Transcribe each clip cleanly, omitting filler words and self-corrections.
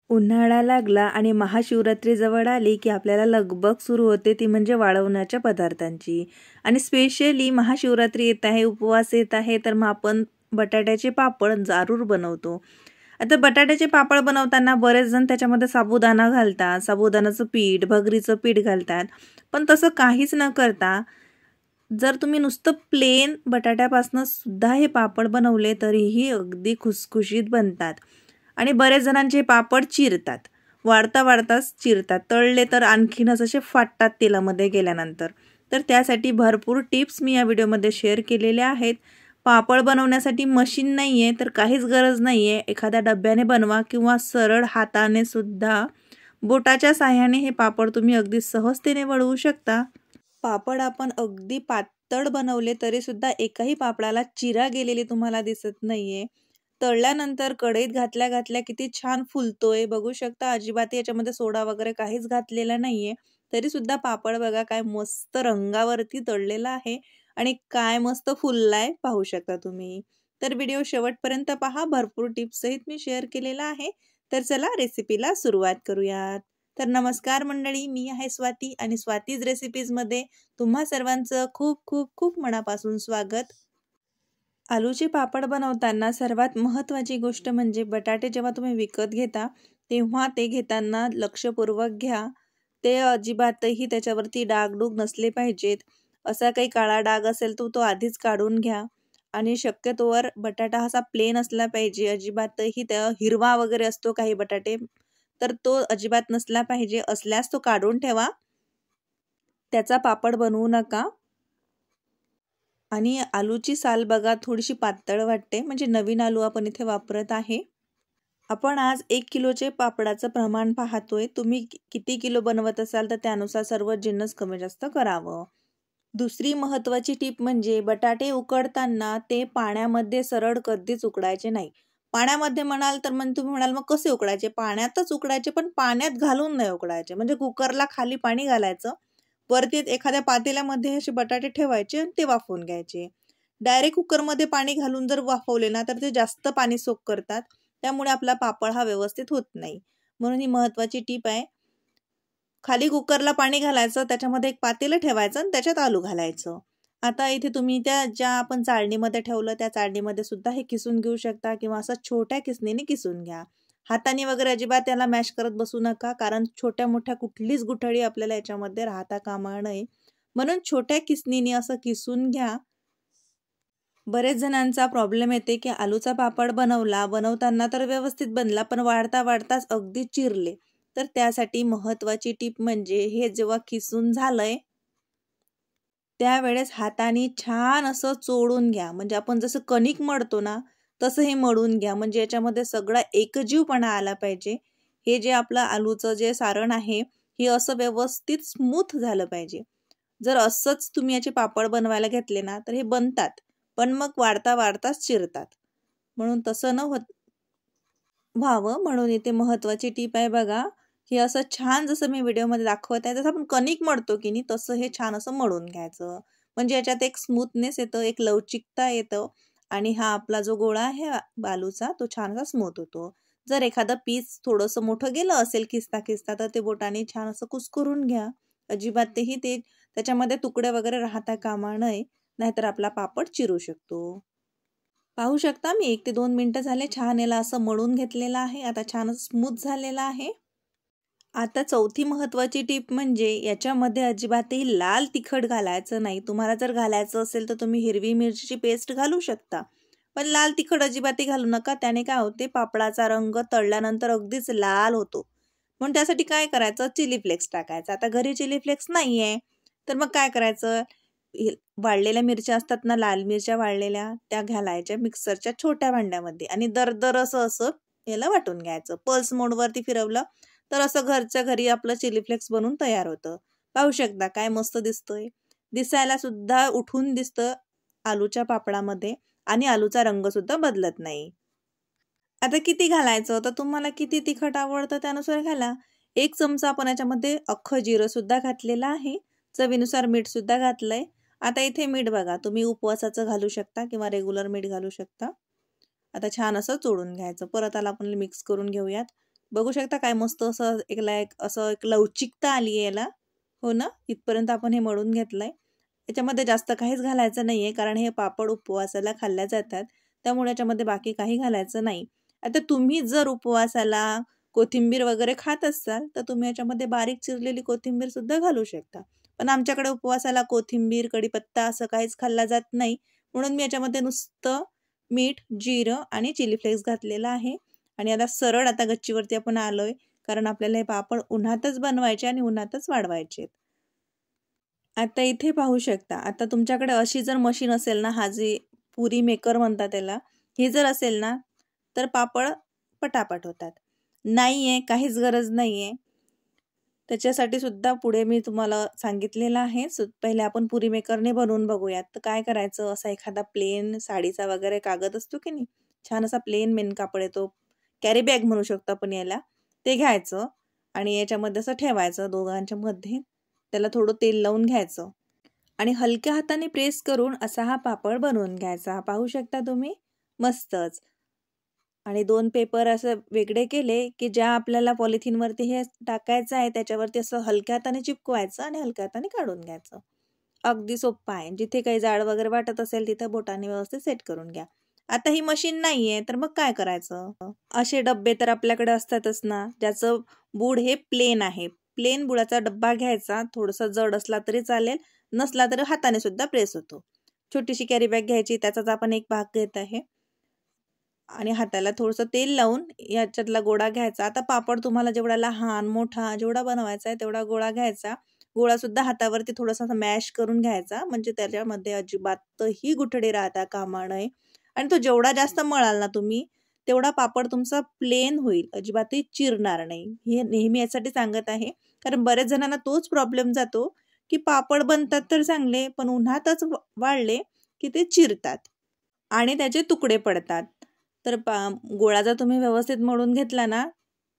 उन्हाळा लागला आणि महाशिवरात्री जवळ आली की आपल्याला लगबग सुरू होते, ती म्हणजे वाळवण्याच्या पदार्थांची. आणि स्पेशली महाशिवरात्री येत आहे, उपवास येत आहे, तर मग आपण बटाट्याचे पापड जरूर बनवतो. आता बटाट्याचे पापड बनवताना बरेच जण त्याच्यामध्ये साबुदाणा घालतात, साबुदाण्याचं पीठ, भगरीचं पीठ घालतात. पण तसं काहीच न करता जर तुम्ही नुसतं प्लेन बटाट्यापासून सुद्धा हे पापड बनवले तरीही अगदी खुसखुशीत बनतात. आणि बरेच जणांचे पापड चिरतात, वाढता वाढताच चिरतात, तळले तर आणखीनच असे फाटतात तेलामध्ये गेल्यानंतर. तर त्यासाठी भरपूर टिप्स मी या व्हिडिओमध्ये शेअर केलेल्या आहेत. पापड बनवण्यासाठी मशीन नाही आहे तर काहीच गरज नाही आहे, एखाद्या डब्याने बनवा किंवा सरळ हाताने सुद्धा बोटाच्या साह्याने हे पापड तुम्ही अगदी सहजतेने वळवू शकता. पापड आपण अगदी पातळ बनवले तरी सुद्धा एकाही पापडाला चिरा गेलेली तुम्हाला दिसत नाहीये. तळल्यानंतर कढईत घातल्या घातल्या किती छान फुलतोय बघू शकता. अजिबात याच्यामध्ये सोडा वगैरे काहीच घातलेला नाहीये, तरी सुद्धा पापड बघा काय मस्त रंगावरती तळलेला आहे आणि काय मस्त फुललाय पाहू शकता तुम्ही. तर व्हिडिओ शेवटपर्यंत पहा, भरपूर टिप्स सहित मी शेअर केलेला आहे. तर चला रेसिपीला सुरुवात करूयात. तर नमस्कार मंडळी, मी आहे स्वाती आणि स्वातीज रेसिपीजमध्ये तुम्हा सर्वांचं खूप खूप खूप मनापासून स्वागत. आलूचे पापड बनवताना सर्वात महत्त्वाची गोष्ट म्हणजे बटाटे जेव्हा तुम्ही विकत घेता तेव्हा ते घेताना लक्षपूर्वक घ्या. ते अजिबातही त्याच्यावरती डागडूग नसले पाहिजेत. असा काही काळा डाग असेल तो आधीच काढून घ्या. आणि शक्यतोवर बटाटा असा प्लेन असला पाहिजे, अजिबातही त्या हिरवा वगैरे असतो काही बटाटे, तर तो अजिबात नसला पाहिजे. असल्यास तो काढून ठेवा, त्याचा पापड बनवू नका. आणि आलूची साल बघा थोडीशी पातळ वाटते, म्हणजे नवीन आलू आपण इथे वापरत आहे. आपण आज 1 किलोचे पापडाचं प्रमाण पाहतोय. तुम्ही किती किलो बनवत असाल तर त्यानुसार सर्व जिन्नस कमी जास्त करावं. दुसरी महत्त्वाची टीप म्हणजे बटाटे उकडताना ते पाण्यामध्ये सरळ कधीच उकडायचे नाही. पाण्यामध्ये म्हणाल तर मग तुम्ही म्हणाल मग कसे उकडायचे? पाण्यातच उकडायचे, पण पाण्यात घालून नाही उकडायचे. म्हणजे कुकरला खाली पाणी घालायचं, वरती एखाद्या पातेल्यामध्ये असे बटाटे ठेवायचे आणि ते वाफवून घ्यायचे. डायरेक्ट कुकरमध्ये पाणी घालून जर वाफवले ना तर ते जास्त पाणी सोक करतात, त्यामुळे आपला पापड हा व्यवस्थित होत नाही. म्हणून ही महत्त्वाची टीप आहे. खाली कुकरला पाणी घालायचं, त्याच्यामध्ये एक पातेलं ठेवायचं आणि त्याच्यात आलू घालायचं. आता इथे तुम्ही त्या ज्या आपण चाळणीमध्ये ठेवलं त्या चाळणीमध्ये सुद्धा हे किसून घेऊ शकता किंवा असं छोट्या किसणीने किसून घ्या. हाताने वगैरे अजिबात त्याला मॅश करत बसू नका, कारण छोट्या मोठ्या कुठलीच गुठळी आपल्याला याच्यामध्ये राहता कामा नये. म्हणून छोट्या किसणीने असं किसून घ्या. बरेच जणांचा प्रॉब्लेम येते की आलूचा पापड बनवताना तर व्यवस्थित बनला, पण वाढता वाढताच अगदी चिरले. तर त्यासाठी महत्त्वाची टीप म्हणजे हे जेव्हा किसून झालंय त्यावेळेस हाताने छान असं चोळून घ्या. म्हणजे आपण जसं कणिक मळतो ना तसं हे मळून घ्या, म्हणजे याच्यामध्ये सगळा एकजीवपणा आला पाहिजे. हे जे आपलं आलूचं जे सारण आहे हे असं व्यवस्थित स्मूथ झालं पाहिजे. जर असंच तुम्ही याचे पापड बनवायला घेतले ना तर हे बनतात, पण मग वाढता वाढताच चिरतात. म्हणून तसं न व्हावं म्हणून इथे महत्त्वाची टीप आहे बघा. हे असं छान जसं मी व्हिडिओमध्ये दाखवत आहे, जसं आपण कणिक मळतो की नाही तसं हे छान असं मळून घ्यायचं. म्हणजे याच्यात एक स्मूथनेस येतं, एक लवचिकता येतं आणि हा आपला जो गोळा आहे आलूचा तो छानसा स्मूथ होतो. जर एखादं पीस थोडंसं मोठं गेलं असेल किसता किसता तर ते बोटाने छान असं कुस्करून घ्या. अजिबातही ते त्याच्यामध्ये तुकडे वगैरे राहता कामा नये, नाहीतर आपला पापड चिरू शकतो. पाहू शकता मी 1 ते 2 मिनिटं झाले छान याला असं मळून घेतलेलं आहे. आता छान स्मूथ झालेला आहे. आता चौथी महत्त्वाची टीप म्हणजे याच्यामध्ये अजिबातही लाल तिखट घालायचं नाही. तुम्हाला जर घालायचं असेल तर तुम्ही हिरवी मिरचीची पेस्ट घालू शकता, पण लाल तिखट अजिबातही घालू नका. त्याने काय होते, पापडाचा रंग तळल्यानंतर अगदीच लाल होतो. म्हणून त्यासाठी काय करायचं, चिली फ्लेक्स टाकायचं. आता घरी चिली फ्लेक्स नाही आहे तर मग काय करायचं, वाळलेल्या मिरच्या असतात ना, लाल मिरच्या वाळलेल्या, त्या घालायच्या मिक्सरच्या छोट्या भांड्यामध्ये आणि दरदर असं याला वाटून घ्यायचं. पल्स मोडवरती फिरवलं तर असं घरच्या घरी आपलं चिली फ्लेक्स बनून तयार होतं. पाहू शकता काय मस्त दिसतोय. दिसायला सुद्धा उठून दिसतं आलूच्या पापडामध्ये आणि आलूचा रंग सुद्धा बदलत नाही. आता किती घालायचं, तर तुम्हाला किती तिखट आवडतं त्यानुसार घाला. 1 चमचा आपण याच्यामध्ये अख्खं जिरं सुद्धा घातलेलं आहे. चवीनुसार मीठ सुद्धा घातलंय. आता इथे मीठ बघा, तुम्ही उपवासाचं घालू शकता किंवा रेग्युलर मीठ घालू शकता. आता छान असं चोळून घ्यायचं. परत आपण मिक्स करून घेऊयात. बघू शकता काय मस्त असं एक लवचिकता आली आहे याला. हो ना, इथपर्यंत आपण हे मळून घेतलंय. याच्यामध्ये जास्त काहीच घालायचं नाहीये, कारण हे पापड उपवासाला खाल्ल्या जातात, त्यामुळे याच्यामध्ये बाकी काही घालायचं नाही. आता तुम्ही जर उपवासाला कोथिंबीर वगैरे खात असाल तर तुम्ही याच्यामध्ये बारीक चिरलेली कोथिंबीर सुद्धा घालू शकता. पण आमच्याकडे उपवासाला कोथिंबीर, कढीपत्ता असं काहीच खाल्ला जात नाही, म्हणून मी याच्यामध्ये नुसतं मीठ, जिरं आणि चिली फ्लेक्स घातलेला आहे. आणि आता गच्चीवरती आपण आलोय, कारण आपल्याला हे पापड उन्हातच बनवायचे आणि उन्हातच वाढवायचे. आता इथे पाहू शकता, आता तुमच्याकडे अशी जर मशीन असेल ना, हा जे पुरी मेकर म्हणतात त्याला, हे जर असेल ना तर पापड पटापट होतात. नाहीये, काहीच गरज नाहीये. त्याच्यासाठी सुद्धा पुढे मी तुम्हाला सांगितलेलं आहे. पहिले आपण पुरी मेकरने बनवून बघूयात. तर काय करायचं, असा एखादा प्लेन साडीचा वगैरे कागद असतो की नाही, छान असा प्लेन मेन कापड येतो, कॅरी बॅग म्हणू शकतो आपण याला, ते घ्यायचं आणि याच्यामध्ये असं ठेवायचं दोघांच्या मध्ये. त्याला थोडं तेल लावून घ्यायचं आणि हलक्या हाताने प्रेस करून असा हा पापड बनवून घ्यायचा. पाहू शकता तुम्ही, मस्तच. आणि 2 पेपर असं वेगळे केले की ज्या आपल्याला पॉलिथिनवरती हे टाकायचं आहे त्याच्यावरती असं हलक्या हाताने चिपकवायचं आणि हलक्या हाताने काढून घ्यायचं. अगदी सोपं आहे. जिथे काही जाड वगैरे वाटत असेल तिथं बोटाने व्यवस्थित सेट करून घ्या. आता ही मशीन नाहीये तर मग काय करायचं, असे डब्बे तर आपल्याकडे असतातच ना, ज्याचं बुड हे प्लेन आहे. प्लेन बुडाचा डब्बा घ्यायचा, थोडासा जड असला तरी चालेल, नसला तरी हाताने सुद्धा प्रेस होतो. छोटीशी कॅरी बॅग घ्यायची, त्याचाच आपण एक भाग घेत आहे आणि हाताला थोडंसं तेल लावून याच्यातला गोळा घ्यायचा. आता पापड तुम्हाला जेवढा लहान मोठा जेवढा बनवायचा आहे तेवढा गोळा घ्यायचा. गोळा सुद्धा हातावरती थोडासा मॅश करून घ्यायचा, म्हणजे त्याच्यामध्ये अजिबातही गुठळे राहता कामा नये. आणि तो जेवढा जास्त मळाल ना तुम्ही, तेवढा पापड तुमचा प्लेन होईल, अजिबातही चिरणार नाही. हे नेहमी यासाठी सांगत आहे, कारण बरेच जणांना तोच प्रॉब्लेम जातो की पापड बनतात तर चांगले, पण उन्हातच वाळले की ते चिरतात आणि त्याचे तुकडे पडतात. तर गोळा जर तुम्ही व्यवस्थित मळून घेतला ना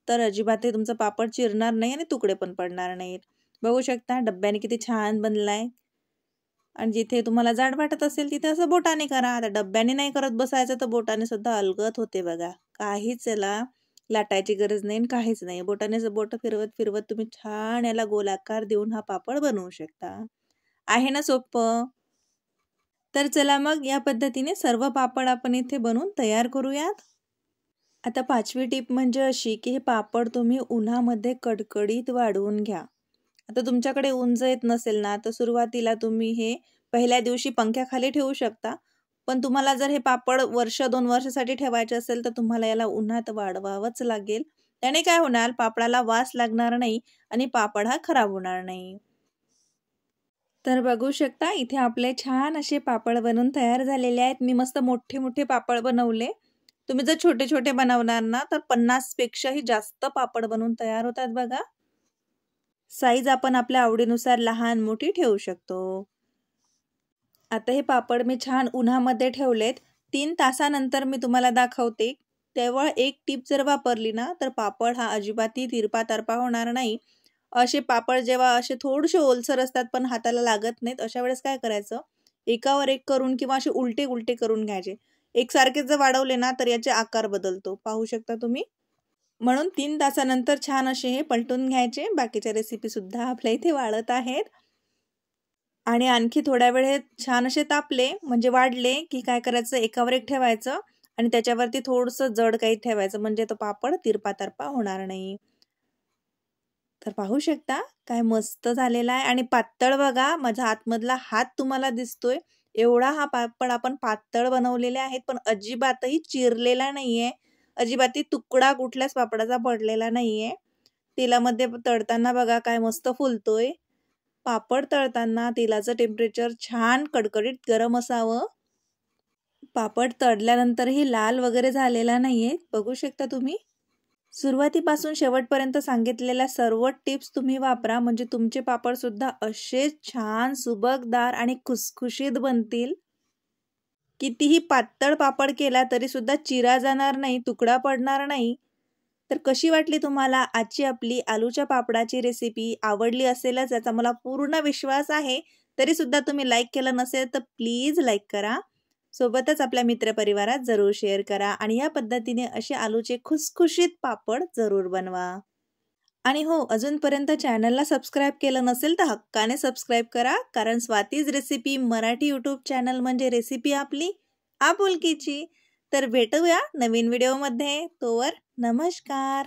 तर अजिबातही तुमचा पापड चिरणार नाही आणि तुकडे पण पडणार नाहीत. बघू शकता डब्याने किती छान बनलाय. आणि जिथे तुम्हाला जाड वाटत असेल तिथे असं बोटाने करा. आता डब्याने नाही करत बसायचं तर बोटाने सुद्धा अलगद होते बघा. काहीच याला लाटायची गरज नाही, काहीच नाही. बोटाने बोट फिरवत फिरवत तुम्ही छान याला गोलाकार देऊन हा पापड बनवू शकता. आहे ना सोपं? तर चला मग या पद्धतीने सर्व पापड आपण इथे बनवून तयार करूयात. आता 5वी टिप म्हणजे अशी की हे पापड तुम्ही उन्हामध्ये कडकडीत वाढवून घ्या. आता तुमच्याकडे उंच येत नसेल ना तर सुरुवातीला तुम्ही हे पहिल्या दिवशी पंख्याखाली ठेवू शकता. पण तुम्हाला जर हे पापड वर्ष 2 वर्षासाठी ठेवायचे असेल तर तुम्हाला याला उन्हात वाढवावंच लागेल. त्याने काय होणार, पापडाला वास लागणार नाही आणि पापड हा खराब होणार नाही. तर बघू शकता इथे आपले छान असे पापड बनवून तयार झालेले आहेत. मी मस्त मोठे मोठे पापड बनवले. तुम्ही जर छोटे छोटे बनवणार ना तर 50 पेक्षाही जास्त पापड बनवून तयार होतात बघा. साईज आपण आपल्या आवडीनुसार लहान मोठी ठेवू शकतो. आता हे पापड मी छान उन्हामध्ये ठेवलेत. 3 तासानंतर मी तुम्हाला दाखवते. तेव्हा एक टीप जर वापरली ना तर पापड हा अजिबातही तिरपा तारपा होणार नाही. असे पापड जेव्हा असे थोडेसे ओलसर असतात पण हाताला लागत नाहीत, अशा वेळेस काय करायचं, एकावर एक करून किंवा असे उलटे उलटे करून घ्यायचे. एकसारखेच जर वाढवले ना तर याचे आकार बदलतो, पाहू शकता तुम्ही. म्हणून 3 तासानंतर छान असे हे पलटून घ्यायचे. बाकीच्या रेसिपी सुद्धा आपल्या इथे वाढत आहेत. आणि आणखी थोड्या वेळ छान असे तापले म्हणजे वाढले की काय करायचं, एकावर एक ठेवायचं आणि त्याच्यावरती थोडंसं जड काही ठेवायचं, म्हणजे तो पापड तिरपा तारपा होणार नाही. तर पाहू शकता काय मस्त झालेला आहे. आणि पातळ बघा, माझा आतमधला हात तुम्हाला दिसतोय एवढा हा पापड आपण पातळ बनवलेले आहेत, पण अजिबातही चिरलेला नाहीये, अजिबातही तुकडा कुठल्याच पापडाचा पडलेला नाहीये. तेलामध्ये तळताना बघा काय मस्त फुलतोय. पापड तळताना तेलाचं टेम्परेचर छान कडकडीत गरम असावं. पापड तळल्यानंतरही लाल वगैरे झालेला नाहीये, बघू शकता तुम्ही. सुरुवातीपासून शेवटपर्यंत सांगितलेल्या सर्व टिप्स तुम्ही वापरा, म्हणजे तुमचे पापड सुद्धा असेच छान सुबकदार आणि खुसखुशीत बनतील. कितीही पातळ पापड केला तरी सुद्धा चिरा जाणार नाही, तुकडा पडणार नाही. तर कशी वाटली तुम्हाला आजची आपली आलूच्या पापडाची रेसिपी? आवडली असेलच याचा मला पूर्ण विश्वास आहे. तरी सुद्धा तुम्ही लाईक केलं नसेल तर प्लीज लाईक करा. सोबतच आपल्या मित्रपरिवारात जरूर शेअर करा आणि या पद्धतीने असे आलूचे खुसखुशीत पापड जरूर बनवा। आणि हो, अजूनपर्यंत चॅनलला सबस्क्राईब केलं नसेल तर हक्काने सबस्क्राईब करा, कारण Swati's recipe Marathi YouTube channel म्हणजे रेसिपी आपली आपुलकीची। तर भेटूया नवीन व्हिडिओमध्ये, तोवर नमस्कार।